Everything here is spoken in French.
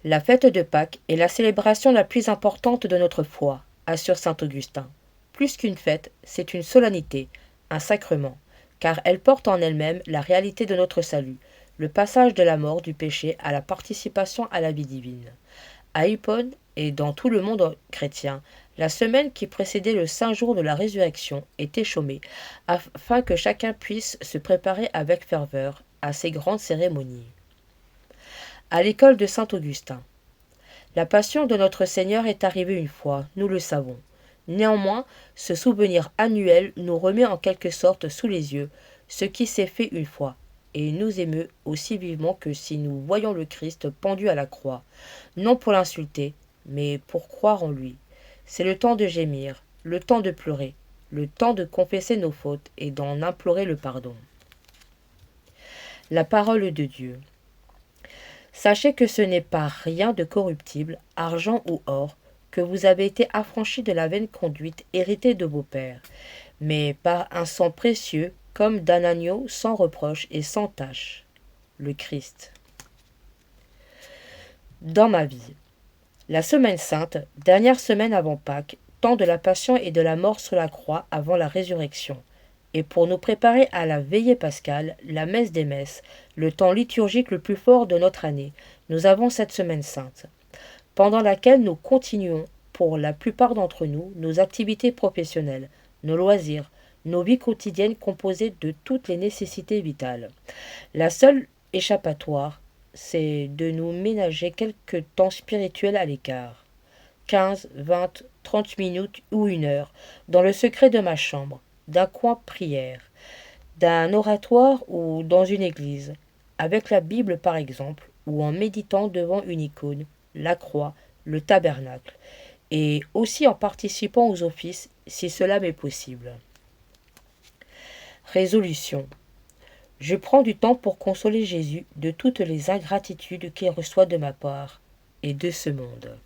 La fête de Pâques est la célébration la plus importante de notre foi, assure saint Augustin. Plus qu'une fête, c'est une solennité, un sacrement, car elle porte en elle-même la réalité de notre salut, le passage de la mort du péché à la participation à la vie divine. À Hippone et dans tout le monde chrétien, la semaine qui précédait le saint jour de la résurrection était chômée, afin que chacun puisse se préparer avec ferveur à ces grandes cérémonies. À l'école de saint Augustin. La passion de notre Seigneur est arrivée une fois, nous le savons. Néanmoins, ce souvenir annuel nous remet en quelque sorte sous les yeux ce qui s'est fait une fois, et nous émeut aussi vivement que si nous voyions le Christ pendu à la croix, non pour l'insulter, mais pour croire en lui. C'est le temps de gémir, le temps de pleurer, le temps de confesser nos fautes et d'en implorer le pardon. La parole de Dieu. Sachez que ce n'est par rien de corruptible, argent ou or, que vous avez été affranchis de la vaine conduite héritée de vos pères, mais par un sang précieux, comme d'un agneau sans reproche et sans tache, le Christ. Dans ma vie. La semaine sainte, dernière semaine avant Pâques, temps de la passion et de la mort sur la croix avant la résurrection. Et pour nous préparer à la veillée pascale, la messe des messes, le temps liturgique le plus fort de notre année, nous avons cette semaine sainte, pendant laquelle nous continuons, pour la plupart d'entre nous, nos activités professionnelles, nos loisirs, nos vies quotidiennes composées de toutes les nécessités vitales. La seule échappatoire, c'est de nous ménager quelques temps spirituels à l'écart. 15, 20, 30 minutes ou 1 heure, dans le secret de ma chambre, d'un coin prière, d'un oratoire ou dans une église, avec la Bible par exemple, ou en méditant devant une icône, la croix, le tabernacle, et aussi en participant aux offices si cela m'est possible. Résolution. Je prends du temps pour consoler Jésus de toutes les ingratitudes qu'il reçoit de ma part et de ce monde.